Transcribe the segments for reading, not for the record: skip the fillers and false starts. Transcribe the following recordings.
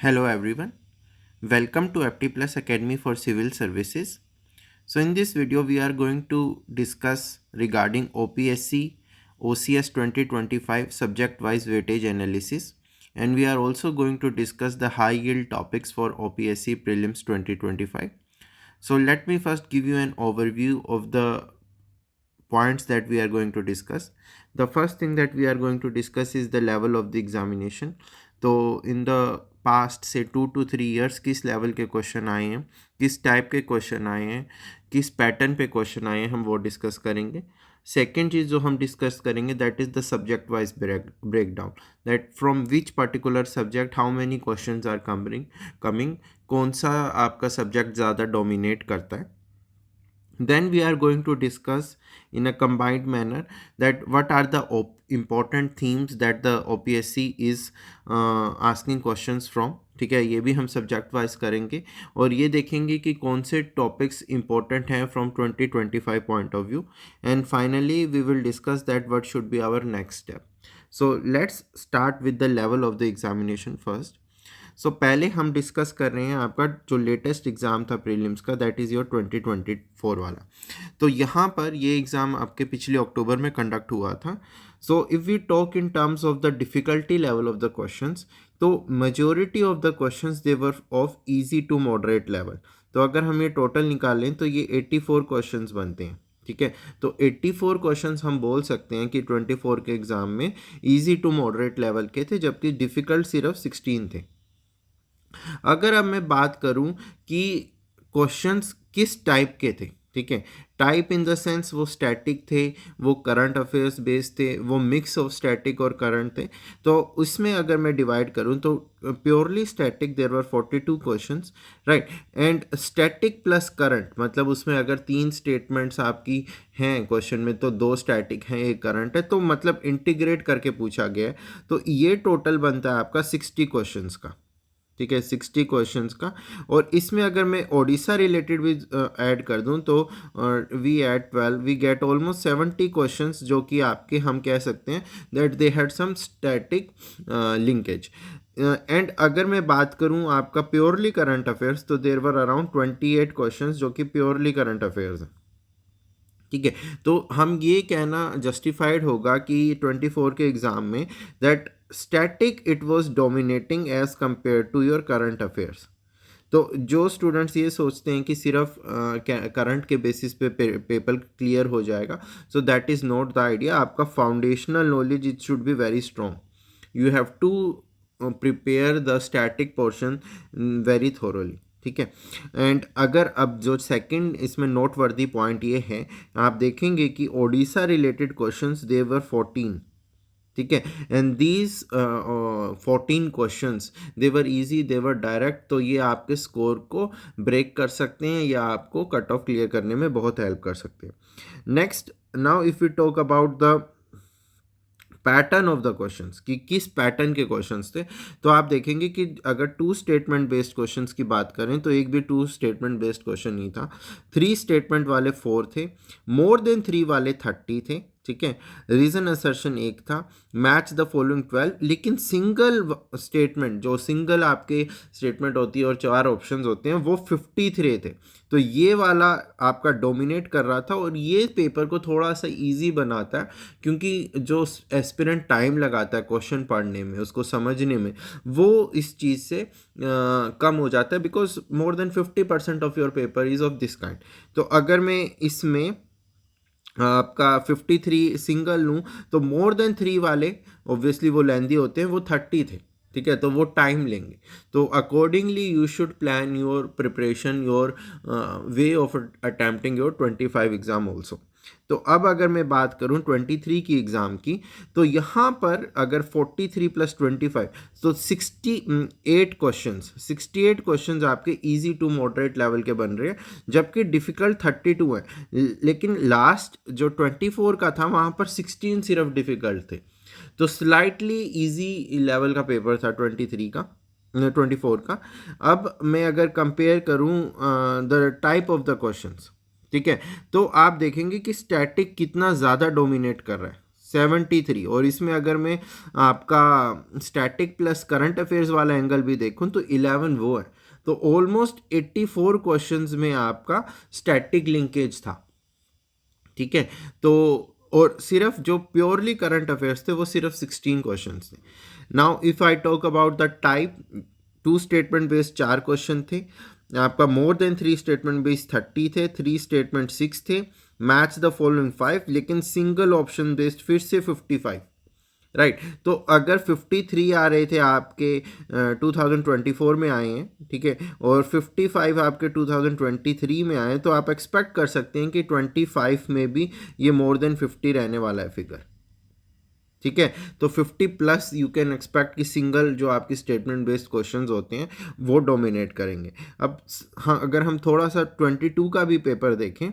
Hello everyone, welcome to FT Plus Academy for Civil Services. So in this video we are going to discuss regarding OPSC OCS 2025 subject wise weightage analysis, and we are also going to discuss the high yield topics for OPSC prelims 2025. So let me first give you an overview of the points that we are going to discuss. The first thing that we are going to discuss is the level of the examination. तो in the past से 2 to 3 years किस level के question आए हैं, किस type के question आए हैं, किस पैटर्न पे क्वेश्चन आए हैं, हम वो डिस्कस करेंगे. सेकेंड चीज़ जो हम डिस्कस करेंगे that is the subject wise break down, that from which particular subject how many questions are coming, कौन सा आपका सब्जेक्ट ज़्यादा डोमिनेट करता है. Then we are going to discuss in a combined manner that what are the important themes that the OPSC is asking questions from. ठीक है, ये भी हम सब्जेक्ट वाइज करेंगे और ये देखेंगे कि कौन से टॉपिक्स इंपॉर्टेंट हैं from 2025 point of view. And finally we will discuss that what should be our next step. So let's start with the level of the examination first. So पहले हम डिस्कस कर रहे हैं आपका जो लेटेस्ट एग्ज़ाम था prelims का, that is your 2024 वाला. तो यहाँ पर ये एग्ज़ाम आपके पिछले अक्टूबर में कंडक्ट हुआ था. So if we talk in terms of the difficulty level of the questions, तो majority of the questions they were of easy to moderate level. तो अगर हम ये टोटल निकालें तो ये 84 क्वेश्चंस बनते हैं. ठीक है, तो 84 क्वेश्चंस हम बोल सकते हैं कि 24 के एग्ज़ाम में इजी टू मॉडरेट लेवल के थे, जबकि डिफ़िकल्ट सिर्फ 16 थे. अगर अब मैं बात करूं कि क्वेश्चंस किस टाइप के थे, ठीक है, टाइप इन द सेंस वो स्टैटिक थे, वो करंट अफेयर्स बेस्ड थे, वो मिक्स ऑफ स्टैटिक और करंट थे. तो उसमें अगर मैं डिवाइड करूं तो purely static there were 42 questions, right. And static plus current मतलब उसमें अगर 3 स्टेटमेंट्स आपकी हैं क्वेश्चन में तो 2 स्टैटिक हैं, एक करंट है, तो मतलब इंटीग्रेट करके पूछा गया है. तो ये टोटल बनता है आपका 60 क्वेश्चंस का. ठीक है, 60 क्वेश्चंस का. और इसमें अगर मैं ओडिशा रिलेटेड भी ऐड कर दूं तो we add 12, we get almost 70 questions जो कि आपके हम कह सकते हैं that they had some static linkage. And अगर मैं बात करूं आपका प्योरली करंट अफेयर्स तो देयर वर अराउंड 28 क्वेश्चंस जो कि प्योरली करंट अफेयर्स हैं. ठीक है, तो हम ये कहना जस्टिफाइड होगा कि 24 के एग्ज़ाम में that static it was dominating as compare to your current affairs. तो जो स्टूडेंट्स ये सोचते हैं कि सिर्फ करंट के बेसिस पे पेपर क्लियर हो जाएगा, so that is not the idea. आपका foundational knowledge it should be very strong. You have to prepare the static portion very thoroughly. ठीक है. एंड अगर अब जो सेकंड इसमें नोट वर्दी पॉइंट ये है, आप देखेंगे कि ओडिशा रिलेटेड क्वेश्चंस दे वर 14. ठीक है, and these 14 questions they were easy, they were direct. तो ये आपके स्कोर को ब्रेक कर सकते हैं या आपको कट ऑफ क्लियर करने में बहुत हेल्प कर सकते हैं. Next, now if you talk about the pattern of the questions कि किस पैटर्न के क्वेश्चंस थे, तो आप देखेंगे कि अगर 2 स्टेटमेंट बेस्ड क्वेश्चंस की बात करें तो एक भी 2 स्टेटमेंट बेस्ड क्वेश्चन नहीं था. 3 स्टेटमेंट वाले 4 थे, मोर देन 3 वाले 30 थे. ठीक है, रीजन असर्शन एक था, मैच द फॉलोइंग 12, लेकिन सिंगल स्टेटमेंट जो सिंगल आपके स्टेटमेंट होती है और 4 ऑप्शंस होते हैं वो 53 थे. तो ये वाला आपका डोमिनेट कर रहा था और ये पेपर को थोड़ा सा इजी बनाता है, क्योंकि जो एस्पिरेंट टाइम लगाता है क्वेश्चन पढ़ने में, उसको समझने में, वो इस चीज़ से कम हो जाता है, because more than 50% of your paper is of this kind. तो अगर मैं इसमें आपका 53 सिंगल लूँ तो मोर देन 3 वाले ऑब्वियसली वो लेंदी होते हैं, वो 30 थे. ठीक है, तो वो टाइम लेंगे. तो accordingly you should plan your preparation, your way of attempting your 25 exam also. तो अब अगर मैं बात करूं 23 की एग्ज़ाम की, तो यहाँ पर अगर 43 प्लस 25 तो 68 क्वेश्चंस आपके इजी टू मॉडरेट लेवल के बन रहे हैं, जबकि डिफ़िकल्ट 32 है. लेकिन लास्ट जो 24 का था वहाँ पर 16 सिर्फ डिफ़िकल्ट थे. तो स्लाइटली इजी लेवल का पेपर था 24 का. अब मैं अगर कंपेयर करूं the type of the questions, ठीक है, तो आप देखेंगे कि स्टैटिक कितना ज़्यादा डोमिनेट कर रहा है. 73। और इसमें अगर मैं आपका स्टैटिक प्लस करंट अफेयर्स वाला एंगल भी देखूं तो 11 वो है। तो ऑलमोस्ट 84 क्वेश्चंस में आपका स्टैटिक लिंकेज था। ठीक है, तो और सिर्फ जो प्योरली करंट अफेयर्स थे वो सिर्फ 16 क्वेश्चंस थे। Now if I talk about the type, 2 statement based 4 question थे, आपका मोर देन 3 स्टेटमेंट बेस्ड 30 थे, 3 स्टेटमेंट 6 थे, मैच द फॉलोइंग 5, लेकिन सिंगल ऑप्शन बेस्ड फिर से 55। राइट तो अगर 53 आ रहे थे आपके 2024 में आए हैं, ठीक है, और 55 आपके 2023 में आए, तो आप एक्सपेक्ट कर सकते हैं कि 25 में भी ये मोर देन 50 रहने वाला है फिगर। ठीक है, तो 50 प्लस यू कैन एक्सपेक्ट कि सिंगल जो आपकी स्टेटमेंट बेस्ड क्वेश्चंस होते हैं वो डोमिनेट करेंगे। अब हाँ, अगर हम थोड़ा सा 22 का भी पेपर देखें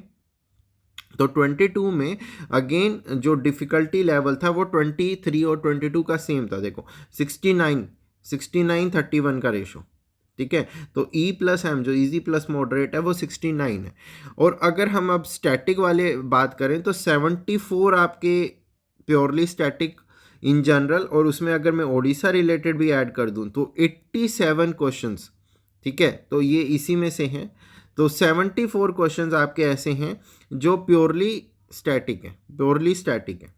तो 22 में अगेन जो डिफ़िकल्टी लेवल था वो 23 और 22 का सेम था। देखो 69 31 का रेशो। ठीक है, तो ई प्लस एम जो इजी प्लस मॉडरेट है वो 69 है। और अगर हम अब स्टैटिक वाले बात करें तो 74 आपके प्योरली स्टैटिक इन जनरल, और उसमें अगर मैं ओडिशा रिलेटेड भी ऐड कर दूं तो 87 क्वेश्चंस। ठीक है, तो ये इसी में से हैं। तो 74 क्वेश्चंस आपके ऐसे हैं जो प्योरली स्टैटिक है, प्योरली स्टैटिक है।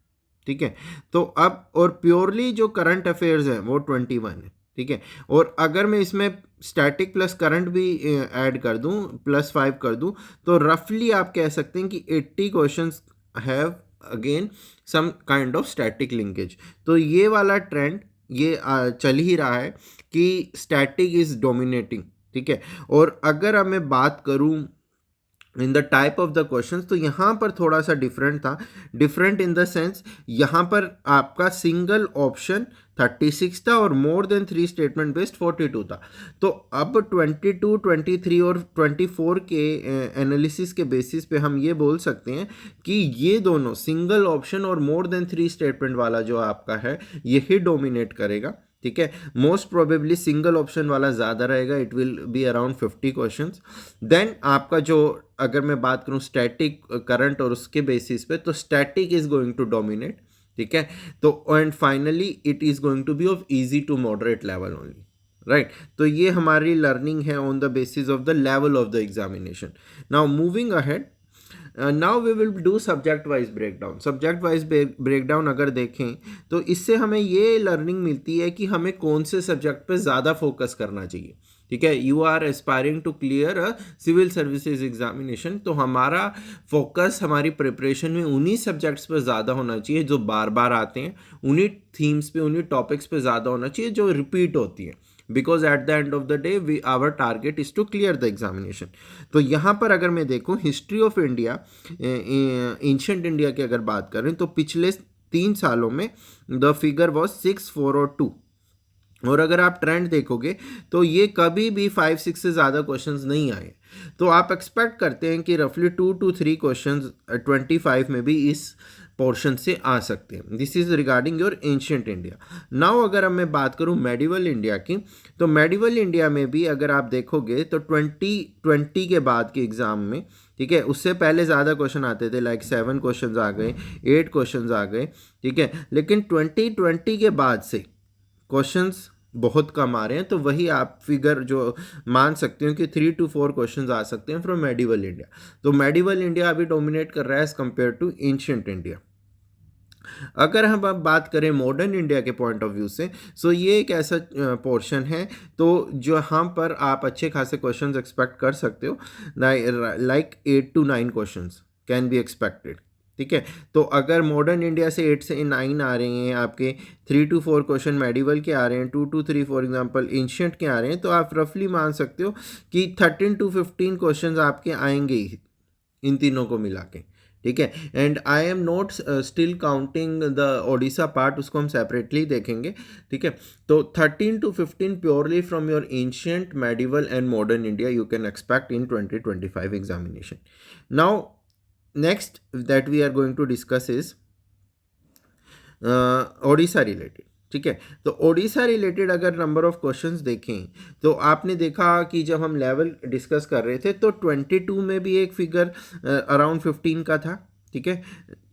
ठीक है, तो अब और प्योरली जो करंट अफेयर्स है वो 21 है। ठीक है, और अगर मैं इसमें स्टैटिक प्लस करंट भी ऐड कर दूं, +5 कर दूं, तो रफली आप कह सकते हैं कि 80 questions have again some kind of static linkage. तो ये वाला ट्रेंड ये चल ही रहा है कि स्टैटिक इज डोमिनेटिंग। ठीक है, और अगर अब मैं बात करूं in the type of the questions, तो यहाँ पर थोड़ा सा डिफरेंट था। डिफरेंट इन द सेंस यहाँ पर आपका सिंगल ऑप्शन 36 था और मोर देन 3 स्टेटमेंट बेस्ड 42 था। तो अब 22 23 और 24 के एनालिसिस के बेसिस पे हम ये बोल सकते हैं कि ये दोनों सिंगल ऑप्शन और मोर देन 3 स्टेटमेंट वाला जो आपका है यही डोमिनेट करेगा। ठीक है, मोस्ट प्रोबेबली सिंगल ऑप्शन वाला ज़्यादा रहेगा, it will be around 50 questions. Then आपका जो अगर मैं बात करूं स्टैटिक करंट और उसके बेसिस पे, तो static is going to dominate. ठीक है, तो and finally it is going to be of easy to moderate level only. Right, तो ये हमारी लर्निंग है on the basis of the level of the examination. Now moving ahead, now we will do subject wise breakdown. Subject wise breakdown अगर देखें तो इससे हमें ये लर्निंग मिलती है कि हमें कौन से सब्जेक्ट पे ज़्यादा फोकस करना चाहिए। ठीक है, you are aspiring to clear a civil services examination, तो हमारा फोकस हमारी प्रिपरेशन में उन्हीं सब्जेक्ट्स पे ज़्यादा होना चाहिए जो बार बार आते हैं, उन्हीं थीम्स पे, उन्हीं टॉपिक्स पे ज़्यादा होना चाहिए जो रिपीट होती हैं, because at the end of the day we our target is to clear the examination. तो यहाँ पर अगर मैं देखूँ history of India, ancient India की अगर बात करें तो पिछले 3 सालों में द फिगर वॉज 6 4 और 2। और अगर आप ट्रेंड देखोगे तो ये कभी भी 5 6 से ज़्यादा क्वेश्चंस नहीं आए। तो आप एक्सपेक्ट करते हैं कि रफली 2 to 3 क्वेश्चंस 25 में भी इस पोर्शन से आ सकते हैं। This is regarding your ancient India. Now अगर अब मैं बात करूं मेडिवल इंडिया की, तो मेडिवल इंडिया में भी अगर आप देखोगे तो 2020 के बाद के एग्जाम में, ठीक है, उससे पहले ज़्यादा क्वेश्चन आते थे, लाइक 7 क्वेश्चन आ गए, 8 क्वेश्चन आ गए। ठीक है, लेकिन 2020 के बाद से क्वेश्चंस बहुत कम आ रहे हैं। तो वही आप फिगर जो मान सकते हो कि 3 to 4 क्वेश्चंस आ सकते हैं फ्रॉम मेडिवल इंडिया। तो मेडिवल इंडिया अभी डोमिनेट कर रहा है as compare to ancient India. अगर हम अब बात करें मॉडर्न इंडिया के पॉइंट ऑफ व्यू से, सो ये एक ऐसा पोर्शन है तो जहाँ पर आप अच्छे खासे क्वेश्चंस एक्सपेक्ट कर सकते हो, like 8 to 9 questions can be expected. ठीक है, तो अगर मॉडर्न इंडिया से 8 से 9 आ रहे हैं आपके, 3 to 4 क्वेश्चन मेडिवल के आ रहे हैं, 2 to 3 फॉर एग्जांपल एंशिएंट के आ रहे हैं, तो आप रफली मान सकते हो कि 13 to 15 क्वेश्चंस आपके आएंगे ही इन तीनों को मिला के। ठीक है, and I am not still counting the Odisha part, उसको हम सेपरेटली देखेंगे। ठीक है, तो 13 to 15 purely from your ancient, medieval and modern India you can expect in 2025 examination. Now next that we are going to discuss is Odisha related. ठीक है, तो Odisha related अगर नंबर ऑफ क्वेश्चंस देखें तो आपने देखा कि जब हम लेवल डिस्कस कर रहे थे तो 22 में भी एक फिगर अराउंड 15 का था। ठीक है,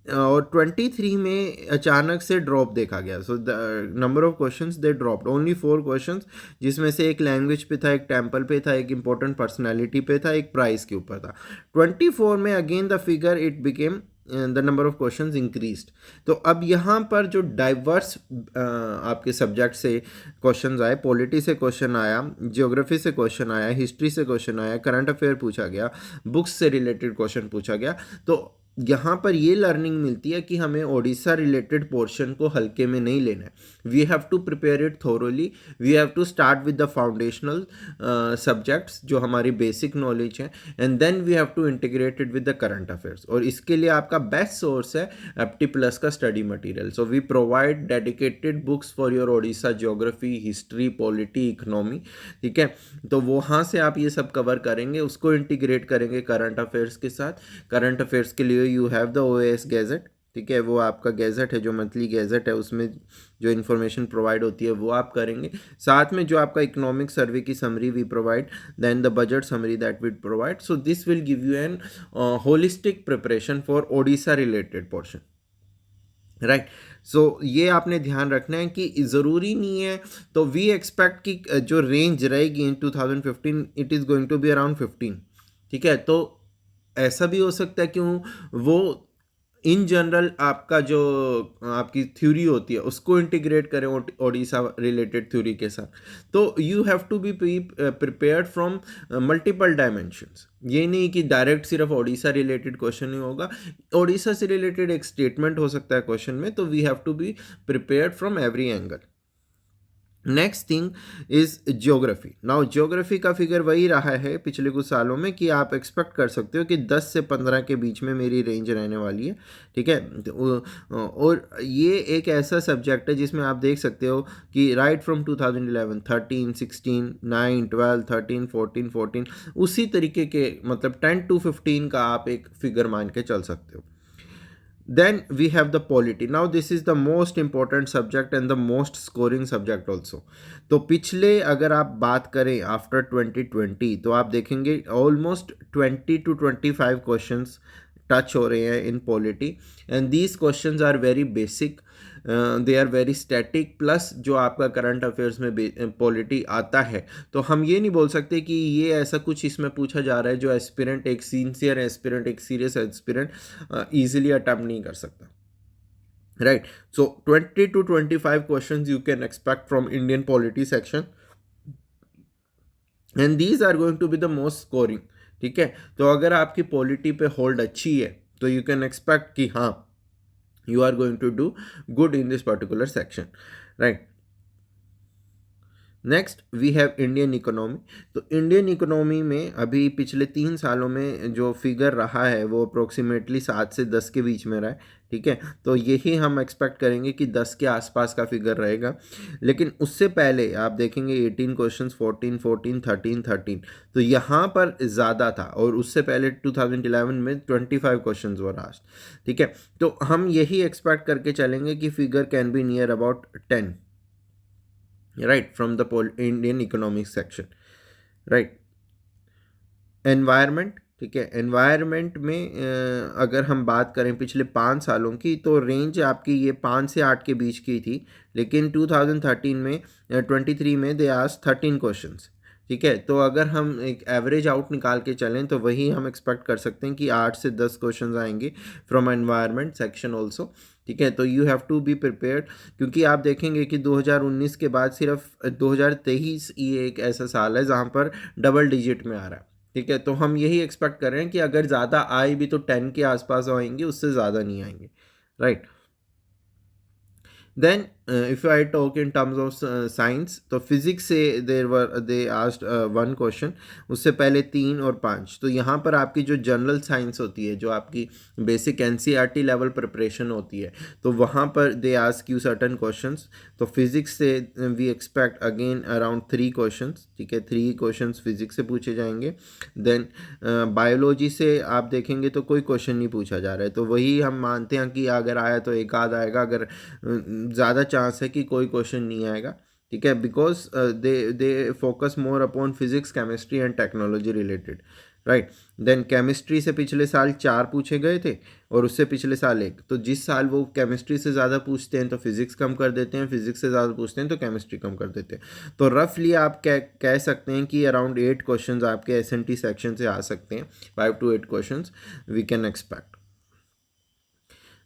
और 23 में अचानक से ड्रॉप देखा गया। So the number of questions they dropped, only 4 questions, जिसमें से एक लैंग्वेज पे था, एक टेम्पल पे था, एक इंपॉर्टेंट पर्सनैलिटी पे था, एक प्राइस के ऊपर था। 24 में again the figure it became the number of questions increased. तो अब यहाँ पर जो डाइवर्स आपके सब्जेक्ट से क्वेश्चंस आए, पॉलिटी से क्वेश्चन आया, ज्योग्राफी से क्वेश्चन आया, हिस्ट्री से क्वेश्चन आया, करंट अफेयर पूछा गया, बुक्स से रिलेटेड क्वेश्चन पूछा गया। तो यहाँ पर ये लर्निंग मिलती है कि हमें ओडिशा रिलेटेड पोर्शन को हल्के में नहीं लेना है। We have to prepare it thoroughly, we have to start with the foundational subjects जो हमारी बेसिक नॉलेज है, and then we have to integrate it with the current affairs. और इसके लिए आपका बेस्ट सोर्स है एप्टी प्लस का study material. So we provide dedicated books for your Odisha geography, history, polity, economy, ठीक है। तो वहाँ से आप ये सब कवर करेंगे, उसको इंटीग्रेट करेंगे करंट अफेयर्स के साथ। करंट अफेयर्स के लिए you have the OAS gadget, ठीक है, वो आपका गैजेट है जो मंथली गैजेट है, उसमें जो इन्फॉर्मेशन प्रोवाइड होती है वो आप करेंगे। साथ में जो आपका इकोनॉमिक सर्वे की summary we provide, then the budget summary that we provide. So this will give you an holistic preparation for Odisha related portion, right. So ये आपने ध्यान रखना है कि ज़रूरी नहीं है। तो वी एक्सपेक्ट कि जो रेंज रहेगी in 2015 it is going to be around 15, ठीक है। तो ऐसा भी हो सकता है कि वो इन जनरल आपका जो आपकी थ्योरी होती है उसको इंटीग्रेट करें ओडिशा रिलेटेड थ्योरी के साथ। तो you have to be prepared from multiple dimensions. ये नहीं कि डायरेक्ट सिर्फ ओडिशा रिलेटेड क्वेश्चन ही होगा, ओडिशा से रिलेटेड एक स्टेटमेंट हो सकता है क्वेश्चन में। तो we have to be prepared from every angle. Next thing is geography. Now geography का फिगर वही रहा है पिछले कुछ सालों में कि आप एक्सपेक्ट कर सकते हो कि 10 से 15 के बीच में मेरी रेंज रहने वाली है, ठीक है। और ये एक ऐसा सब्जेक्ट है जिसमें आप देख सकते हो कि राइट फ्रॉम 2011, 13, 16, 9, 12, 13, 14, 14, उसी तरीके के मतलब 10 to 15 का आप एक फिगर मान के चल सकते हो। Then we have the polity. Now this is the most important subject and the most scoring subject also. तो पिछले अगर आप बात करें आफ्टर 2020 तो आप देखेंगे ऑलमोस्ट 20 to 25 क्वेश्चंस टच हो रहे हैं in polity, and these questions are very basic, they are very static, plus जो आपका करंट अफेयर्स में पॉलिटी आता है। तो हम ये नहीं बोल सकते कि ये ऐसा कुछ इसमें पूछा जा रहा है जो एस्पिरेंट, एक सिंसियर एस्पिरेंट, एक सीरियस एस्पिरेंट ईजिली अटेम्प्ट नहीं कर सकता, right. So 20 to 25 questions you can expect from Indian polity section, and these are going to be the most scoring, ठीक है। तो अगर आपकी पॉलिटी पे होल्ड अच्छी है तो यू कैन एक्सपेक्ट कि हाँ you are going to do good in this particular section, right? Next we have Indian economy. तो इंडियन इकोनॉमी में अभी पिछले 3 सालों में जो फिगर रहा है वो अप्रोक्सीमेटली 7 से 10 के बीच में रहा है, ठीक है। तो यही हम एक्सपेक्ट करेंगे कि 10 के आसपास का फिगर रहेगा। लेकिन उससे पहले आप देखेंगे 18 क्वेश्चंस, 14, 14, 13, 13, तो यहाँ पर ज़्यादा था। और उससे पहले 2011 में 25 क्वेश्चंस वर आस्क्ड, ठीक है। तो हम यही एक्सपेक्ट करके चलेंगे कि figure can be near about 10, right, from the Indian economic section, right? Environment, ठीक है। एनवायरनमेंट में अगर हम बात करें पिछले 5 सालों की तो रेंज आपकी ये 5 से 8 के बीच की थी, लेकिन 2013 में 23 में दे आस्क्ड 13 क्वेश्चंस, ठीक है। तो अगर हम एक एवरेज आउट निकाल के चलें तो वही हम एक्सपेक्ट कर सकते हैं कि 8 से 10 क्वेश्चंस आएंगे फ्रॉम एनवायरनमेंट सेक्शन ऑल्सो, ठीक है। तो you have to be prepared, क्योंकि आप देखेंगे कि 2019 के बाद सिर्फ 2023 ये एक ऐसा साल है जहाँ पर डबल डिजिट में आ रहा है, ठीक है। तो हम यही एक्सपेक्ट कर रहे हैं कि अगर ज़्यादा आए भी तो 10 के आसपास आएंगे, उससे ज़्यादा नहीं आएंगे, right. Then if I talk in terms of science, तो फिजिक्स से दे आस्क्ड 1 क्वेश्चन, उससे पहले 3 और 5। तो यहाँ पर आपकी जो जनरल साइंस होती है, जो आपकी बेसिक एनसीईआरटी लेवल प्रिपरेशन होती है, तो वहाँ पर they ask you certain questions. तो फिजिक्स से we expect again around 3 questions, ठीक है। 3 क्वेश्चंस फिजिक्स से पूछे जाएंगे। देन बायोलॉजी से आप देखेंगे तो कोई क्वेश्चन नहीं पूछा जा रहा है, तो वही हम मानते हैं कि अगर आया तो एक आध आएगा, अगर ज़्यादा चांस है कि कोई क्वेश्चन नहीं आएगा, ठीक है। Because they focus more upon physics, chemistry and technology related, right. Then chemistry से पिछले साल 4 पूछे गए थे और उससे पिछले साल 1। तो जिस साल वो केमिस्ट्री से ज़्यादा पूछते हैं तो फिजिक्स कम कर देते हैं, फिजिक्स से ज़्यादा पूछते हैं तो केमिस्ट्री कम कर देते हैं। तो रफली आप कह सकते हैं कि अराउंड 8 क्वेश्चंस आपके एसएनटी सेक्शन से आ सकते हैं, 5 to 8 questions we can expect.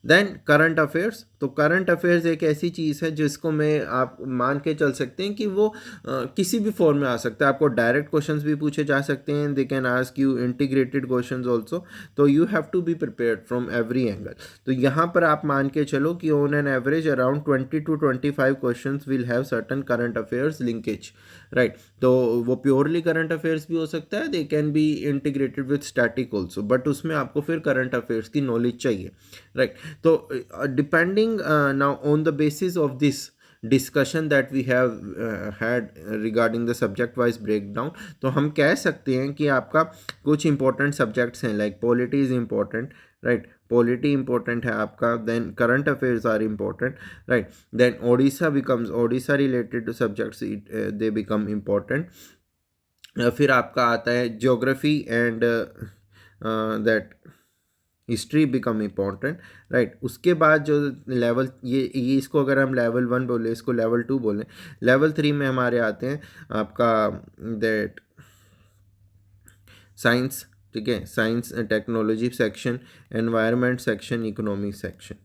Then current affairs. तो करंट अफेयर्स एक ऐसी चीज़ है जिसको मैं आप मान के चल सकते हैं कि वो किसी भी फॉर्म में आ सकता है। आपको डायरेक्ट क्वेश्चंस भी पूछे जा सकते हैं, they can ask you integrated questions also. तो you have to be prepared from every angle. तो यहाँ पर आप मान के चलो कि on an average around 20 to 25 questions will have certain current affairs linkage, right. तो वो प्योरली करंट अफेयर्स भी हो सकता है, they can be integrated with static also, but उसमें आपको फिर करंट अफेयर्स की नॉलेज चाहिए, right. So, depending now on the basis of this discussion that we have had regarding the subject wise breakdown, तो हम कह सकते हैं कि आपका कुछ important subjects हैं, like polity is important, right? Polity important है आपका, then current affairs are important, right? Then Odisha related to subjects, they become important. फिर आपका आता है geography and that history become important, right. उसके बाद जो लेवल ये इसको अगर हम लेवल 1 बोले, इसको लेवल 2 बोलें, लेवल 3 में हमारे आते हैं आपका दैट साइंस, ठीक है, science technology section, environment section, economic section,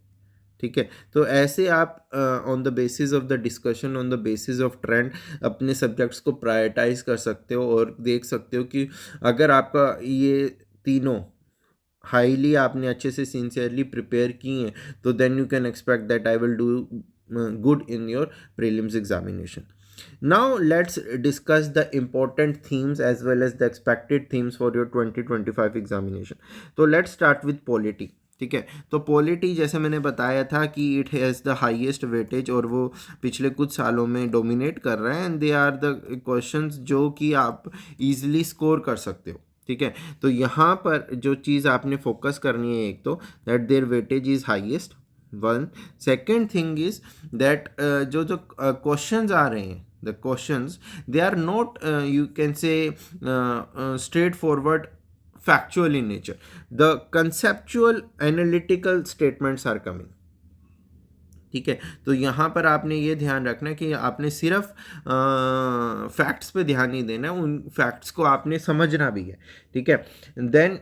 ठीक है। तो ऐसे आप on the basis of the discussion, on the basis of trend अपने सब्जेक्ट्स को प्रायोरिटाइज कर सकते हो और देख सकते हो कि अगर आपका ये तीनों हाईली आपने अच्छे से सिंसियरली प्रिपेयर किए हैं तो then you can expect that I will do good in your prelims examination. Now let's discuss the important themes as well as the expected themes for your 2025 examination. तो let's start with polity. ठीक है, तो polity जैसे मैंने बताया था कि it has the highest weightage और वो पिछले कुछ सालों में डोमिनेट कर रहे हैं and they are the questions जो कि आप इजीली स्कोर कर सकते हो. ठीक है, तो यहाँ पर जो चीज़ आपने फोकस करनी है, एक तो that their weightage is highest, one. Second thing is that जो जो क्वेश्चंस आ रहे हैं, the questions, they are not you can say straightforward factual in nature. The conceptual analytical statements are coming. ठीक है, तो यहाँ पर आपने ये ध्यान रखना है कि आपने सिर्फ फैक्ट्स पे ध्यान नहीं देना, उन फैक्ट्स को आपने समझना भी है. ठीक है, then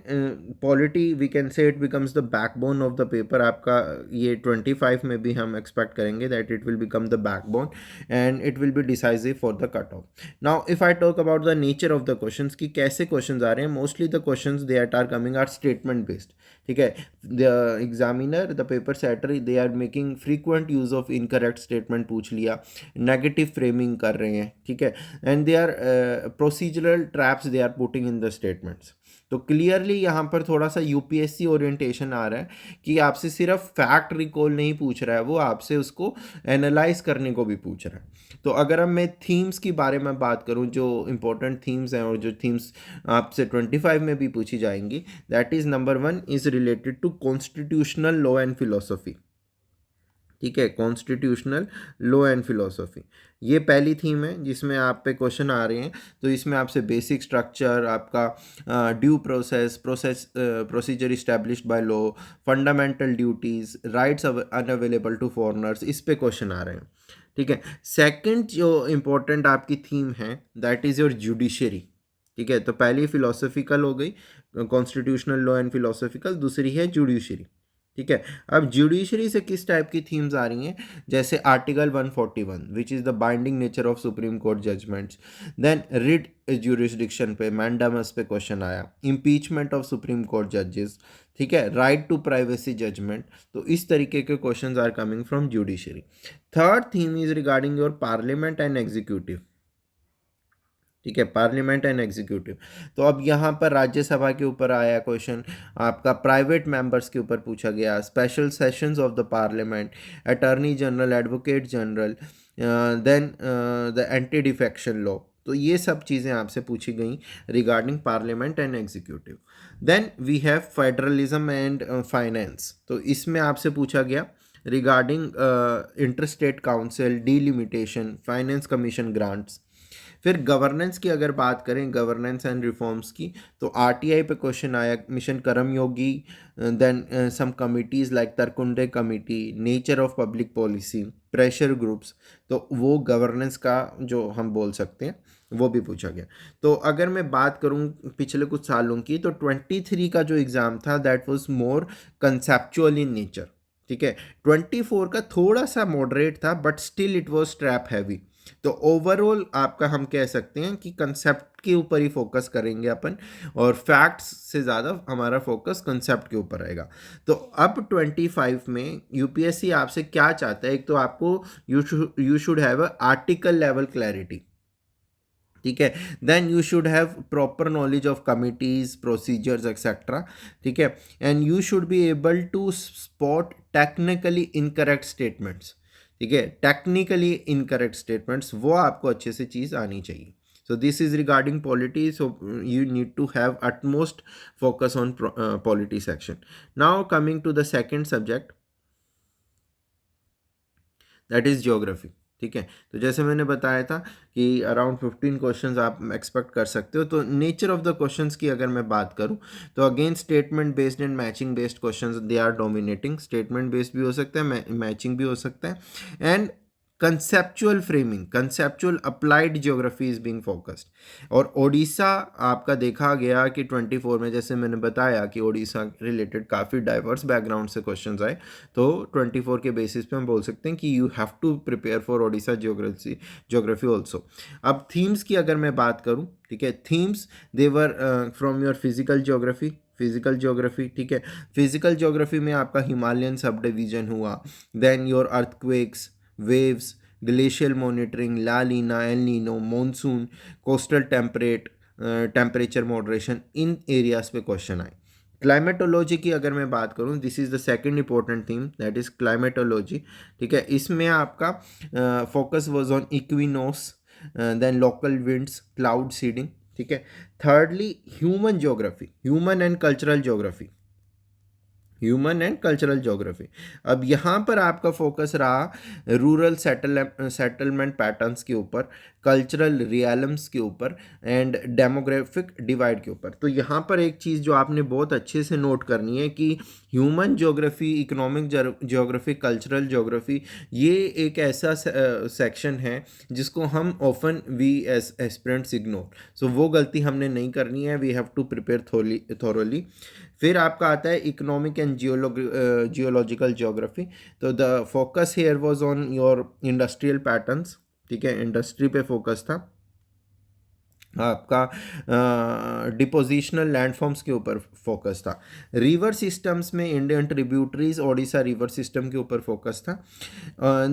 polity we can say it becomes the backbone of the paper. आपका ये 25 में भी हम एक्सपेक्ट करेंगे that it will become the backbone and it will be decisive for the cut off. Now if I talk about the nature of the questions कि कैसे questions आ रहे हैं, mostly the questions they are coming are statement based. ठीक है, the examiner, the paper setter, they are making frequent use of incorrect statement पूछ लिया, negative framing कर रहे हैं. ठीक है, and they are procedural traps they are putting in the statements. तो क्लियरली यहाँ पर थोड़ा सा यूपीएससी ओरिएंटेशन आ रहा है कि आपसे सिर्फ फैक्ट रिकॉल नहीं पूछ रहा है, वो आपसे उसको एनालाइज करने को भी पूछ रहा है. तो अगर अब मैं थीम्स की बारे में बात करूँ, जो इंपॉर्टेंट थीम्स हैं और जो थीम्स आपसे 25 में भी पूछी जाएंगी, that is number 1 is related to constitutional law and philosophy. ठीक है, कॉन्स्टिट्यूशनल लॉ एंड फिलोसफी, ये पहली थीम है जिसमें आप पे क्वेश्चन आ रहे हैं. तो इसमें आपसे बेसिक स्ट्रक्चर, आपका due procedure established by law, fundamental duties, rights unavailable to foreigners, इस पे क्वेश्चन आ रहे हैं. ठीक है, सेकंड जो इम्पोर्टेंट आपकी थीम है दैट इज़ योर जुडिशरी. ठीक है, तो पहली फिलोसफिकल हो गई, कॉन्स्टिट्यूशनल लॉ एंड फिलोसफिकल, दूसरी है जुडिशरी. ठीक है, अब जुडिशरी से किस टाइप की थीम्स आ रही हैं, जैसे article 141 which is the binding nature of supreme court judgments. Then writ jurisdiction पे, मैंडामस पे क्वेश्चन आया, इम्पीचमेंट ऑफ सुप्रीम कोर्ट जजेस. ठीक है, राइट टू प्राइवेसी जजमेंट. तो इस तरीके के questions are coming from judiciary. Third theme is regarding your parliament and executive. ठीक है, पार्लियामेंट एंड एग्जीक्यूटिव. तो अब यहाँ पर राज्यसभा के ऊपर आया क्वेश्चन, आपका प्राइवेट मेंबर्स के ऊपर पूछा गया, special sessions of the parliament, attorney general, advocate general, then the anti defection law. तो ये सब चीज़ें आपसे पूछी गई regarding parliament and executive. Then we have federalism and finance. तो इसमें आपसे पूछा गया regarding inter state council, delimitation, finance commission grants. फिर गवर्नेंस की अगर बात करें, गवर्नेंस एंड रिफॉर्म्स की, तो आरटीआई पे क्वेश्चन आया, mission Karmayogi, then some committees like Tarkunde committee, nature of public policy, pressure groups, तो वो गवर्नेंस का जो हम बोल सकते हैं वो भी पूछा गया। तो अगर मैं बात करूं पिछले कुछ सालों की, तो 23 का जो एग्ज़ाम था that was more conceptual in nature, ठीक है। 24 का थोड़ा सा मॉडरेट था but still it was trap heavy. तो ओवरऑल आपका हम कह सकते हैं कि कंसेप्ट के ऊपर ही फोकस करेंगे अपन, और फैक्ट्स से ज़्यादा हमारा फोकस कंसेप्ट के ऊपर रहेगा। तो अब 25 में यूपीएससी आपसे क्या चाहता है, एक तो आपको you should have a article level clarity, ठीक है। Then you should have proper knowledge of committees, procedures etcetera, ठीक है। And you should be able to spot technically incorrect statements, ठीक है। टेक्निकली इनकरेक्ट स्टेटमेंट्स वो आपको अच्छे से चीज़ आनी चाहिए। So this is regarding polity. So you need to have utmost focus on polity section. Now coming to the second subject, that is geography, ठीक है। तो जैसे मैंने बताया था कि अराउंड 15 क्वेश्चंस आप एक्सपेक्ट कर सकते हो। तो नेचर ऑफ द क्वेश्चंस की अगर मैं बात करूं, तो again statement based and matching based questions they are dominating. Statement based भी हो सकता है, मैचिंग भी हो सकता है, and conceptual framing, conceptual applied geography is being focused. और ओडिशा आपका देखा गया कि 24 में, जैसे मैंने बताया कि ओडिशा रिलेटेड काफ़ी डाइवर्स बैकग्राउंड से क्वेश्चंस आए, तो 24 के बेसिस पे हम बोल सकते हैं कि you have to prepare for Odisha geography also. अब थीम्स की अगर मैं बात करूं, ठीक है, themes they were from your physical geography, ठीक है। फिजिकल ज्योग्राफी में आपका हिमालयन सब डिवीजन हुआ, then your earthquakes, waves, glacial monitoring, la Nina, el Nino, monsoon, coastal temperature moderation, इन एरियाज पे क्वेश्चन आए। क्लाइमेटोलॉजी की अगर मैं बात करूं, this is the second important theme, that is climatology, ठीक है। इसमें आपका focus was on equinox, then local winds, cloud seeding, ठीक है। Thirdly human geography, human and cultural geography. अब यहाँ पर आपका फोकस रहा रूरल सेटलमेंट पैटर्न्स के ऊपर, कल्चरल रियलम्स के ऊपर, एंड डेमोग्राफिक डिवाइड के ऊपर। तो यहाँ पर एक चीज़ जो आपने बहुत अच्छे से नोट करनी है कि human geography, economic geography, cultural geography, ये एक ऐसा सेक्शन है जिसको हम often we as aspirants ignore. So वो गलती हमने नहीं करनी है, we have to prepare thoroughly. फिर आपका आता है इकोनॉमिक एंड जियोलॉजिकल ज्योग्राफी। तो the focus here was on your industrial patterns, ठीक है, इंडस्ट्री पे फोकस था आपका। डिपोजिशनल लैंडफॉर्म्स के ऊपर फोकस था। रिवर सिस्टम्स में Indian tributaries, Odisha river system के ऊपर फोकस था।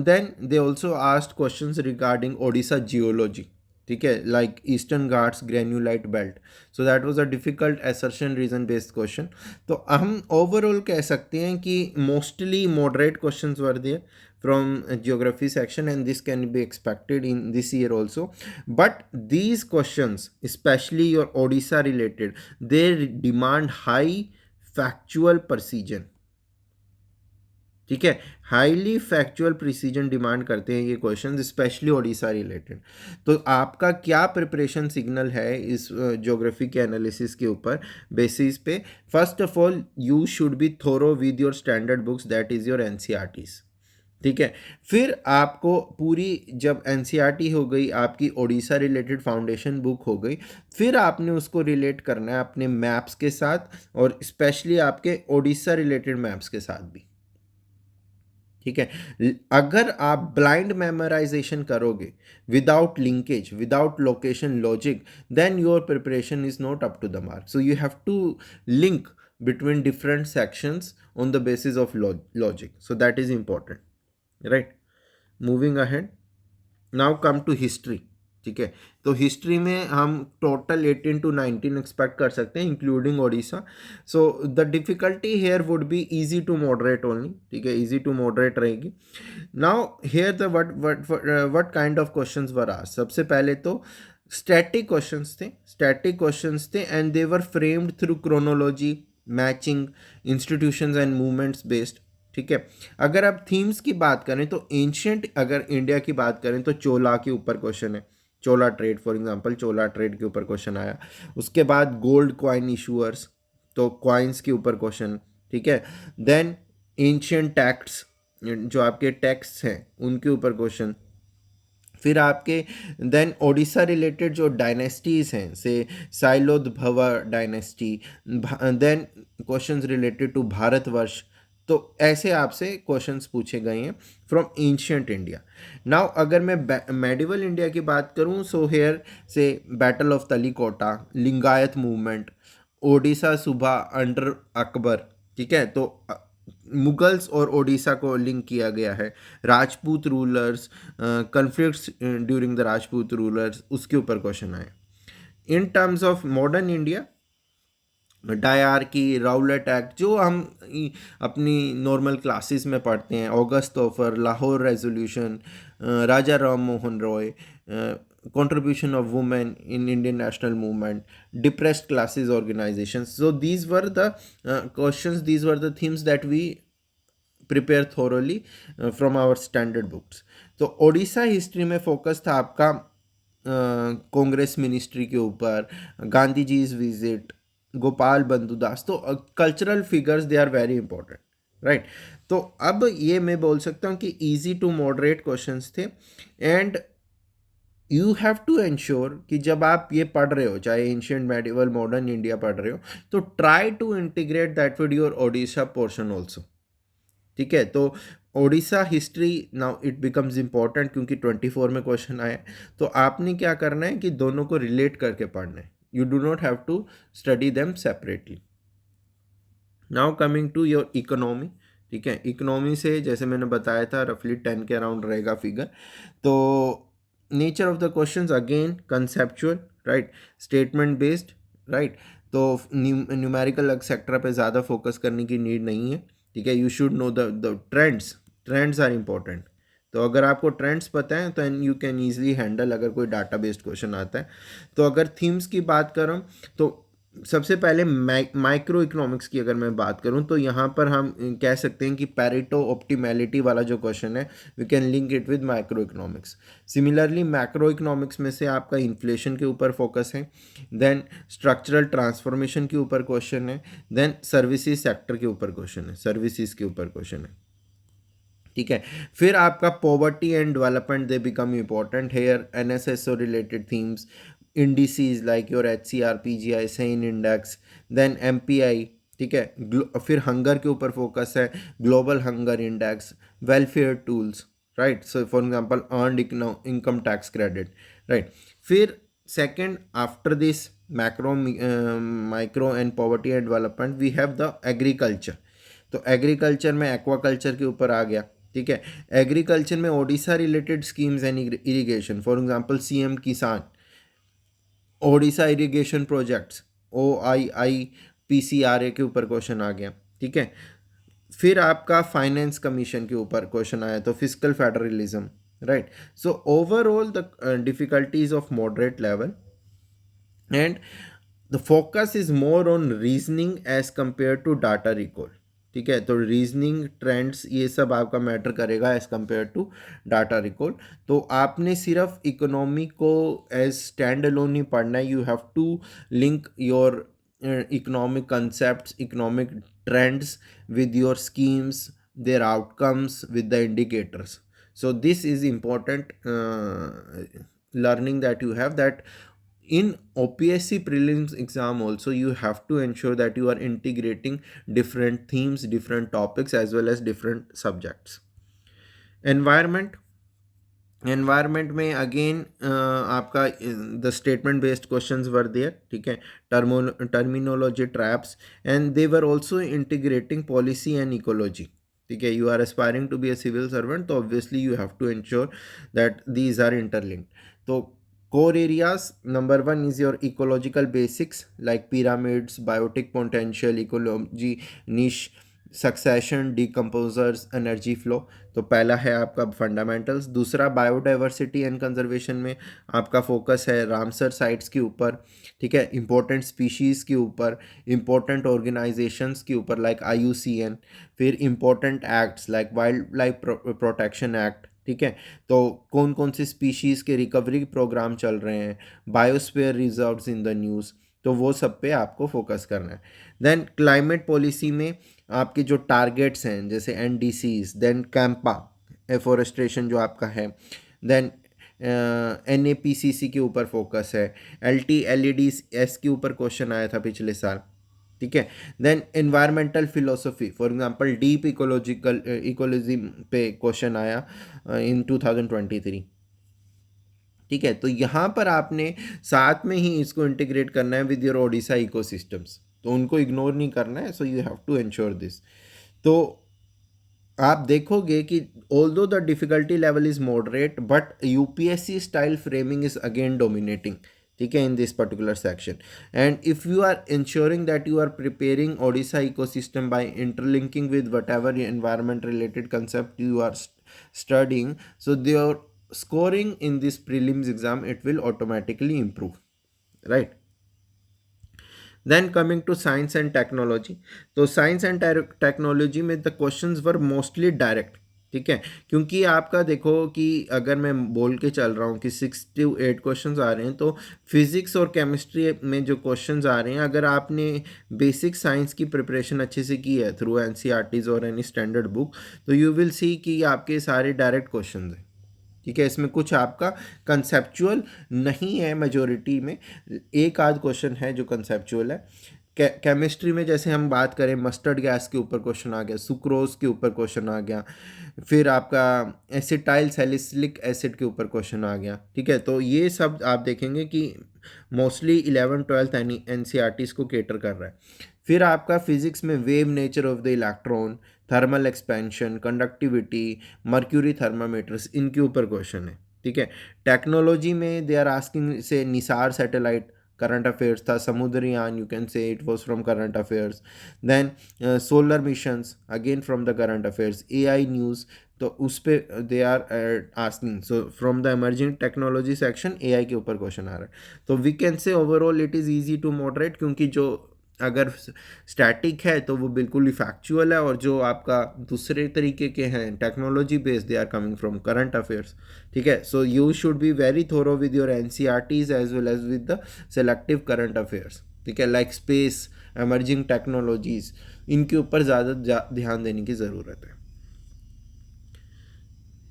Then they also asked questions regarding Odisha geology, ठीक है, like Eastern Ghats, granulite belt. So that was a difficult assertion reason based question. तो हम ओवरऑल कह सकते हैं कि mostly moderate questions were there from geography section, and this can be expected in this year also. But these questions, especially your Odisha related, they demand high factual precision, ठीक है। Highly factual precision demand करते हैं ये questions, specially Odisha related. तो आपका क्या preparation signal है इस ज्योग्राफी के एनालिसिस के ऊपर बेसिस पे? First of all you should be thorough with your standard books, that is your NCERTs, ठीक है। फिर आपको पूरी, जब एनसीईआरटी हो गई आपकी, ओडिशा रिलेटेड फाउंडेशन बुक हो गई, फिर आपने उसको रिलेट करना है अपने मैप्स के साथ, और स्पेशली आपके ओडिशा रिलेटेड मैप्स के साथ भी, ठीक है। अगर आप ब्लाइंड मेमोराइजेशन करोगे without linkage, without location logic, then your preparation is not up to the mark. So you have to link between different sections on the basis of logic. So that is important, right? Moving ahead, now come to history, ठीक है। तो history में हम total 18 to 19 expect कर सकते हैं including Odisha. So the difficulty here would be easy to moderate only, ठीक है, इजी टू मॉडरेट रहेगी। Now here the what kind of questions were asked. सबसे पहले तो स्टैटिक क्वेश्चंस थे and they were framed through chronology, matching, institutions and movements based, ठीक है। अगर आप थीम्स की बात करें तो एंशियंट, अगर इंडिया की बात करें तो चोला के ऊपर क्वेश्चन है, Chola trade, for example Chola trade के ऊपर क्वेश्चन आया। उसके बाद गोल्ड कॉइन इशूअर्स, तो कॉइन्स के ऊपर क्वेश्चन, ठीक है। देन एंशियंट टैक्स, जो आपके टैक्स हैं उनके ऊपर क्वेश्चन। फिर आपके देन ओडिशा रिलेटेड जो डायनेस्टीज हैं, से Shailodbhava dynasty, then questions related to Bharatvarsha. तो ऐसे आपसे क्वेश्चंस पूछे गए हैं फ्रॉम एंशियंट इंडिया। नाउ अगर मैं मेडिवल इंडिया की बात करूं, सो हेयर से battle of Talikota, Lingayat movement, Odisha subah under Akbar, ठीक है। तो मुगल्स और ओडिशा को लिंक किया गया है। Rajput rulers, conflicts during the Rajput rulers, उसके ऊपर क्वेश्चन आए। इन terms of modern India, dyarchy, Rowlatt act, जो हम अपनी नॉर्मल क्लासेस में पढ़ते हैं, August offer, Lahore resolution, Raja Ram Mohan Roy, contribution of women in Indian national movement, depressed classes organizations. So these were the questions, these were the themes that we prepare thoroughly from our standard books. तो Odisha history में focus था आपका Congress ministry के ऊपर, Gandhi ji is visit, Gopal Bandhu Das. तो cultural figures they are very important, right. तो अब ये मैं बोल सकता हूँ कि इजी टू मॉडरेट क्वेश्चंस थे। And you have to ensure कि जब आप ये पढ़ रहे हो, चाहे एंशियंट, मेडिवल, मॉडर्न इंडिया पढ़ रहे हो, तो try to integrate that with your Odisha portion also, ठीक है। तो Odisha history now it becomes important क्योंकि 24 में क्वेश्चन आया। तो आपने क्या करना है कि दोनों को रिलेट करके पढ़ना है। You do not have to study them separately. Now coming to your economy, ठीक है। इकोनॉमी से जैसे मैंने बताया था रफली 10 के अराउंड रहेगा फिगर। तो nature of the questions again conceptual, right, statement based, right. तो न्यूमेरिकल एक्सेट्रा पे ज़्यादा फोकस करने की नीड नहीं है, ठीक है। You should know the trends, trends are important. तो अगर आपको ट्रेंड्स पता है तो यू कैन ईजिली हैंडल अगर कोई डाटा बेस्ड क्वेश्चन आता है। तो अगर थीम्स की बात करूँ, तो सबसे पहले माइक्रो इकोनॉमिक्स की अगर मैं बात करूं, तो यहाँ पर हम कह सकते हैं कि पैरेटो ऑप्टिमैलिटी वाला जो क्वेश्चन है, we can link it with micro economics. Similarly macro economics में से आपका इन्फ्लेशन के ऊपर फोकस है, देन स्ट्रक्चरल ट्रांसफॉर्मेशन के ऊपर क्वेश्चन है, देन सर्विसेज सेक्टर के ऊपर क्वेश्चन है, सर्विसेज के ऊपर क्वेश्चन है, ठीक है। फिर आपका poverty and development they become important here, NSSO related themes, indices like your HCR, PGI, Sen index, then MPI, ठीक है। फिर हंगर के ऊपर फोकस है, global hunger index, welfare tools, right. So for example earned income tax credit, right. फिर second after this macro, micro and poverty and development, we have the agriculture. तो agriculture में aquaculture के ऊपर आ गया, ठीक है। एग्रीकल्चर में Odisha related schemes and irrigation, for example CM Kisan, Odisha irrigation projects, OII PCRA के ऊपर क्वेश्चन आ गया, ठीक है। फिर आपका फाइनेंस कमीशन के ऊपर क्वेश्चन आया, तो fiscal federalism, right. So overall the difficulties of moderate level and the focus is more on reasoning as compare to data recall, ठीक है। तो रीजनिंग, ट्रेंड्स, ये सब आपका मैटर करेगा as compare to data recall. तो आपने सिर्फ इकोनॉमी को एज स्टैंड अलोन नहीं पढ़ना है, you have to link your economic concept, economic trends with your schemes, their outcomes, with the indicators. So this is important learning that you have, that in OPSC prelims exam also you have to ensure that you are integrating different themes, different topics, as well as different subjects. Environment, environment में again आपका the statement based questions were there, ठीक है। Terminology traps, and they were also integrating policy and ecology, ठीक है। You are aspiring to be a civil servant, तो obviously you have to ensure that these are interlinked. तो core areas, number one is your ecological basics like pyramids, biotic potential, ecology niche, succession, decomposers, energy flow. तो पहला है आपका fundamentals. दूसरा biodiversity and conservation में आपका focus है Ramsar sites के ऊपर, ठीक है, इंपॉर्टेंट स्पीशीज़ के ऊपर, इंपॉर्टेंट ऑर्गेनाइजेशंस के ऊपर लाइक IUCN। फिर important acts like wild life protection act, ठीक है। तो कौन कौन से स्पीशीज़ के रिकवरी प्रोग्राम चल रहे हैं, biosphere reserves in the news, तो वो सब पे आपको फोकस करना है। देन क्लाइमेट पॉलिसी में आपके जो टारगेट्स हैं जैसे एनडीसीज, देन कैंपा एफोरेस्ट्रेशन जो आपका है, देन एनएपीसीसी के ऊपर फोकस है, एलटी एलईडी एस के ऊपर क्वेश्चन आया था पिछले साल, ठीक है। Then environmental philosophy for example deep ecological ecology पे क्वेश्चन आया इन 2023, ठीक है। तो यहाँ पर आपने साथ में ही इसको इंटीग्रेट करना है विद योर ओडिशा इकोसिस्टम्स, तो उनको इग्नोर नहीं करना है, so you have to ensure this. तो आप देखोगे कि although the difficulty level is moderate but UPSC style framing is again dominating, ठीक है, in this particular section. And if you are ensuring that you are preparing Odisha ecosystem by interlinking with whatever environment related concept you are studying, so your scoring in this prelims exam it will automatically improve, right? Then coming to science and technology, तो science and technology में the questions were mostly direct, ठीक है। क्योंकि आपका देखो कि अगर मैं बोल के चल रहा हूँ कि 6 to 8 क्वेश्चंस आ रहे हैं, तो फिजिक्स और केमिस्ट्री में जो क्वेश्चंस आ रहे हैं, अगर आपने बेसिक साइंस की प्रिपरेशन अच्छे से की है थ्रू एनसीईआरटीज और एनी स्टैंडर्ड बुक, तो यू विल सी कि आपके सारे डायरेक्ट क्वेश्चंस हैं, ठीक है। इसमें कुछ आपका कंसेप्चुअल नहीं है, मेजोरिटी में एक आध क्वेश्चन है जो कंसेप्चुअल है। केमिस्ट्री में जैसे हम बात करें, मस्टर्ड गैस के ऊपर क्वेश्चन आ गया, सुक्रोज के ऊपर क्वेश्चन आ गया, फिर आपका एसिटाइल सैलिसिलिक एसिड के ऊपर क्वेश्चन आ गया, ठीक है। तो ये सब आप देखेंगे कि मोस्टली 11th-12th एन को केटर कर रहा है। फिर आपका फिजिक्स में wave nature of the electron, thermal expansion, conductivity, mercury thermometers, इनके ऊपर क्वेश्चन है, ठीक है। टेक्नोलॉजी में दे आर आस्किंग से निसार सैटेलाइट करंट अफेयर्स था, Samudrayaan you can say it was from current affairs, then solar missions again from the current affairs, AI news, तो उस पे they are asking, so from the emerging technology section AI के ऊपर question आ रहा है। तो we can say overall it is easy to moderate, क्योंकि जो अगर स्टैटिक है तो वो बिल्कुल ही फैक्चुअल है, और जो आपका दूसरे तरीके के हैं technology based, they are coming from current affairs, ठीक है। So you should be very thorough with your NCERTs as well as with the selective current affairs, ठीक है, लाइक स्पेस, एमर्जिंग टेक्नोलॉजीज, इनके ऊपर ज़्यादा ध्यान देने की ज़रूरत है।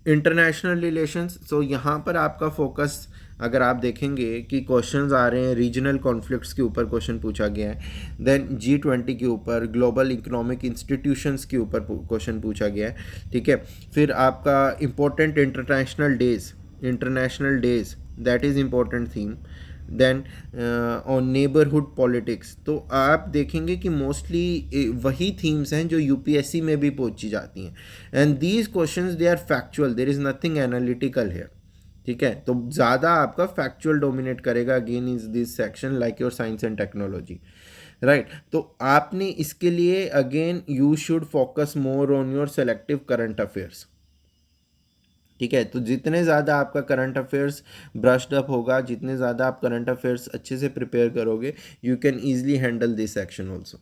इंटरनेशनल रिलेशंस, सो यहाँ पर आपका फोकस अगर आप देखेंगे कि क्वेश्चंस आ रहे हैं, रीजनल कॉन्फ्लिक्ट्स के ऊपर क्वेश्चन पूछा गया है, देन G20 के ऊपर, ग्लोबल इकोनॉमिक इंस्टीट्यूशंस के ऊपर क्वेश्चन पूछा गया है, ठीक है। फिर आपका important international days that is important theme, then on neighbourhood politics, तो आप देखेंगे कि मोस्टली वही थीम्स हैं जो यूपीएससी में भी पूछी जाती हैं, and these questions they are factual, there is nothing analytical है, ठीक है। तो ज़्यादा आपका फैक्चुअल डोमिनेट करेगा again is this section like your science and technology, right. तो आपने इसके लिए again you should focus more on your selective current affairs, ठीक है। तो जितने ज़्यादा आपका करंट अफेयर्स ब्रश्ड अप होगा, जितने ज़्यादा आप करंट अफेयर्स अच्छे से प्रिपेयर करोगे, you can easily handle this section also.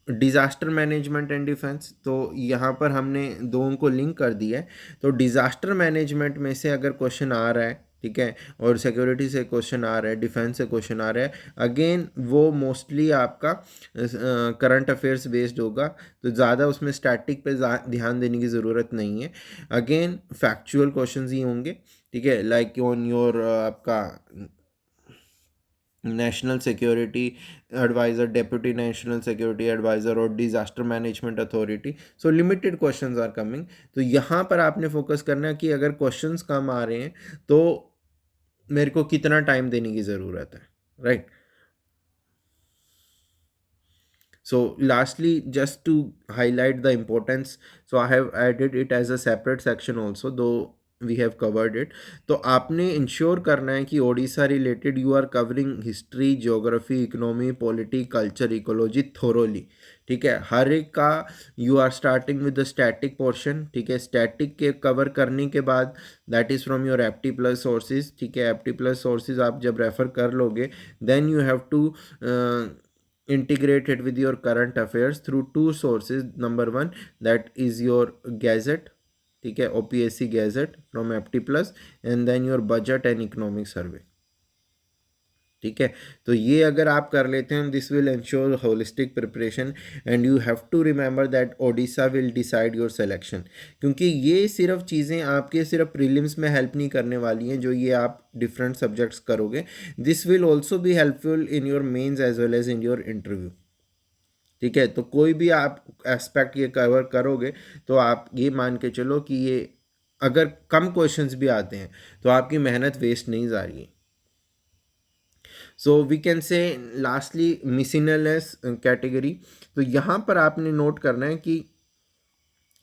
Disaster management and defence, तो यहाँ पर हमने दोनों को लिंक कर दिया है। तो डिज़ास्टर मैनेजमेंट में से अगर क्वेश्चन आ रहा है, ठीक है, और सिक्योरिटी से क्वेश्चन आ रहा है, डिफेंस से क्वेश्चन आ रहा है, अगेन वो मोस्टली आपका करंट अफेयर्स बेस्ड होगा, तो ज़्यादा उसमें स्टैटिक पे ध्यान देने की ज़रूरत नहीं है। अगेन फैक्चुअल क्वेश्चंस ही होंगे, ठीक है, लाइक ऑन योर आपका national security adviser, deputy national security adviser और disaster management authority, so limited questions are coming. तो यहाँ पर आपने फोकस करना है कि अगर क्वेश्चंस कम आ रहे हैं तो मेरे को कितना टाइम देने की ज़रूरत है, right. So lastly, just to highlight the importance, so I have added it as a separate section also, though we have covered it. तो आपने इंश्योर करना है कि Odisha related you are covering history, geography, economy, polity, culture, ecology thoroughly, ठीक है। हर एक का you are starting with the static portion, ठीक है। स्टैटिक के कवर करने के बाद that is from your Apti plus sources, ठीक है। एप्टी प्लस सोर्सेज आप जब रेफर कर लोगे, then you have to integrate it with your current affairs through two sources. Number one, that is your gazette, ठीक है, OPSC gazette from Apti plus, and then your budget and economic survey, ठीक है। तो ये अगर आप कर लेते हैं, this will ensure holistic preparation, and you have to remember that Odisha will decide your selection, क्योंकि ये सिर्फ चीज़ें आपके सिर्फ प्रीलिम्स में हेल्प नहीं करने वाली हैं जो ये आप डिफरेंट सब्जेक्ट्स करोगे, this will also be helpful in your mains as well as in your interview, ठीक है। तो कोई भी आप एस्पेक्ट ये कवर करोगे तो आप ये मान के चलो कि ये अगर कम क्वेश्चंस भी आते हैं तो आपकी मेहनत वेस्ट नहीं जा रही है। So we can say lastly miscellaneous category, तो यहाँ पर आपने नोट करना है कि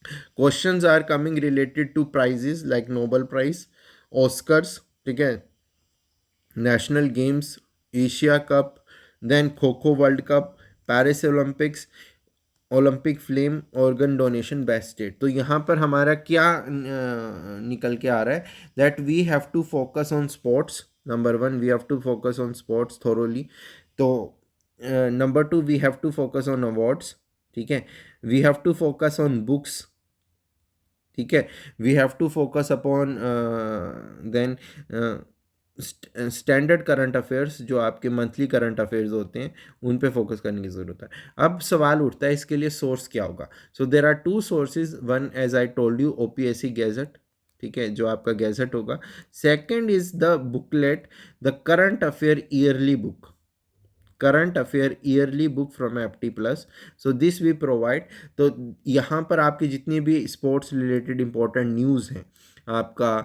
questions are coming related to prizes like Nobel prize, Oscars, ठीक है, national games, Asia cup, then kho kho world cup, Paris Olympics, Olympic flame, organ donation best state. तो यहाँ पर हमारा क्या निकल के आ रहा है, that we have to focus on sports, number one we have to focus on sports thoroughly, तो number two we have to focus on awards, ठीक है, we have to focus on books, ठीक है, we have to focus upon then standard current affairs, जो आपके monthly current affairs होते हैं उन पे फोकस करने की ज़रूरत है। अब सवाल उठता है इसके लिए सोर्स क्या होगा। So there are two sources, one as I told you OPSC gazette, ठीक है, जो आपका गैजेट होगा। Second is the booklet, the current affair yearly book, current affair yearly book from Apti plus, so this we provide. तो यहाँ पर आपकी जितनी भी स्पोर्ट्स रिलेटेड इंपॉर्टेंट न्यूज़ हैं, आपका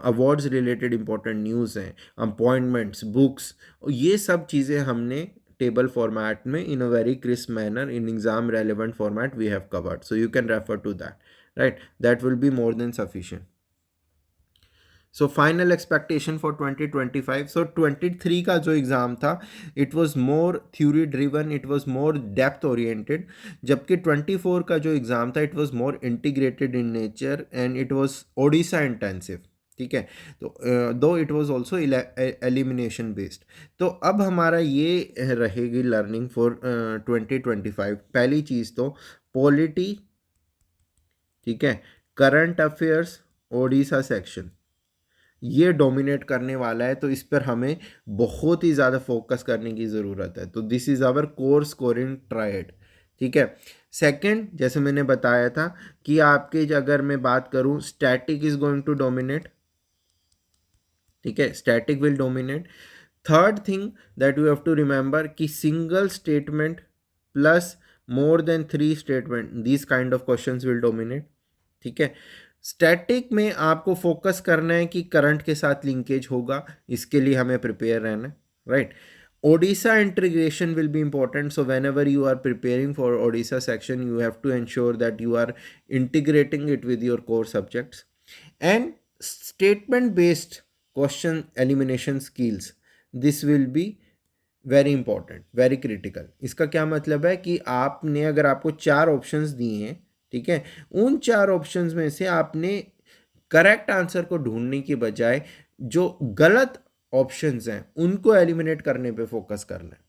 अवार्ड्स रिलेटेड इंपॉर्टेंट न्यूज़ हैं, अपॉइंटमेंट्स, बुक्स, ये सब चीज़ें हमने टेबल फॉर्मेट में in a very crisp manner in exam relevant format we have covered, so you can refer to that, right, that will be more than sufficient. So final expectation for 2025, so 23 का जो exam था it was more theory driven, it was more depth oriented, जबकि 24 का जो exam था it was more integrated in nature and it was Odisha intensive, ठीक है। तो दो it was also elimination based. तो अब हमारा ये रहेगी लर्निंग फॉर 2025। पहली चीज़ तो पॉलिटी, ठीक है, करंट अफेयर्स, ओडिशा सेक्शन, ये डोमिनेट करने वाला है, तो इस पर हमें बहुत ही ज़्यादा फोकस करने की ज़रूरत है। तो this is our core scoring triad, ठीक है। सेकंड, जैसे मैंने बताया था कि आपके अगर मैं बात करूं, static is going to dominate, ठीक है, static will dominate. Third thing that you have to remember कि single statement plus more than 3 statement, this kind of questions will dominate, ठीक है। स्टैटिक में आपको फोकस करना है कि करंट के साथ लिंकेज होगा, इसके लिए हमें प्रिपेयर रहना है, right. Odisha integration will be important, so whenever you are preparing for Odisha section you have to ensure that you are integrating it with your core subjects. And statement based question elimination skills, this will be very important, very critical. इसका क्या मतलब है कि आपने, अगर आपको 4 options दिए हैं, ठीक है, उन 4 ऑप्शंस में से आपने करेक्ट आंसर को ढूंढने की बजाय जो गलत ऑप्शंस हैं उनको एलिमिनेट करने पे फोकस करना है,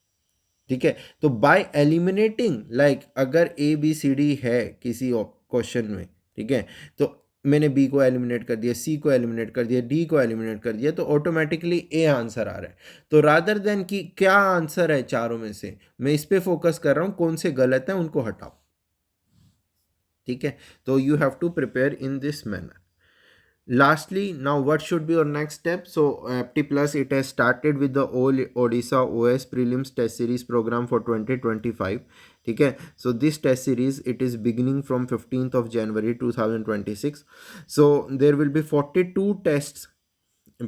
ठीक है। तो बाय एलिमिनेटिंग, लाइक अगर ABCD है किसी क्वेश्चन में, ठीक है, तो मैंने B को एलिमिनेट कर दिया, C को एलिमिनेट कर दिया, D को एलिमिनेट कर दिया, तो ऑटोमेटिकली A आंसर आ रहा है। तो रादर देन कि क्या आंसर है चारों में से, मैं इस पे फोकस कर रहा हूं कौन से गलत है उनको हटाओ, ठीक है। तो you have to prepare in this manner. Lastly, now what should be your next step? So FT Plus, it has started with the all Odisha OS prelims test series program for 2025, ठीक है। So this test series, it is beginning from 15th of January 2026. So there will be 42 tests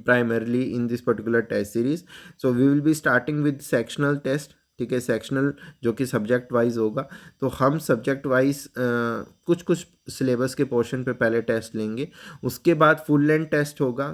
primarily in this particular test series. So we will be starting with sectional test, ठीक है, sectional जो कि subject wise होगा। तो हम subject wise कुछ कुछ syllabus के पोर्शन पे पहले टेस्ट लेंगे, उसके बाद फुल लेंथ टेस्ट होगा,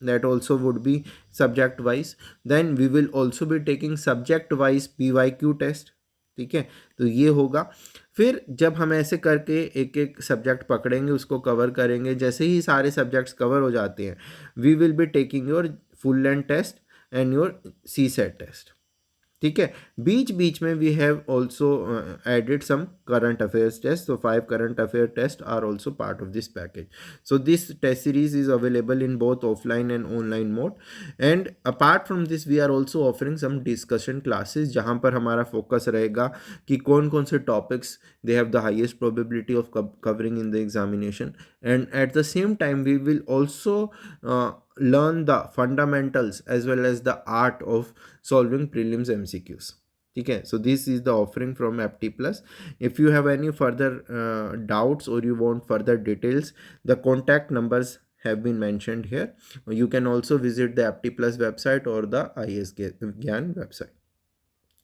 that also would be subject wise. Then we will also be taking subject wise PYQ test, ठीक है। तो ये होगा। फिर जब हम ऐसे करके एक एक सब्जेक्ट पकड़ेंगे, उसको कवर करेंगे, जैसे ही सारे सब्जेक्ट्स कवर हो जाते हैं we will be taking your full length test and your CSAT test, ठीक है। बीच बीच में we have also added some current affairs test, so 5 current affair tests are also part of this package. So this test series is available in both offline and online mode, and apart from this we are also offering some discussion classes जहाँ पर हमारा focus रहेगा कि कौन कौन से topics they have the highest probability of covering in the examination, and at the same time we will also learn the fundamentals as well as the art of solving prelims MCQs. Okay, so this is the offering from Apti Plus. If you have any further doubts or you want further details, the contact numbers have been mentioned here. You can also visit the Apti Plus website or the IS Gyan website.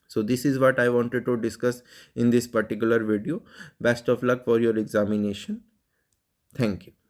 So this is what I wanted to discuss in this particular video. Best of luck for your examination. Thank you.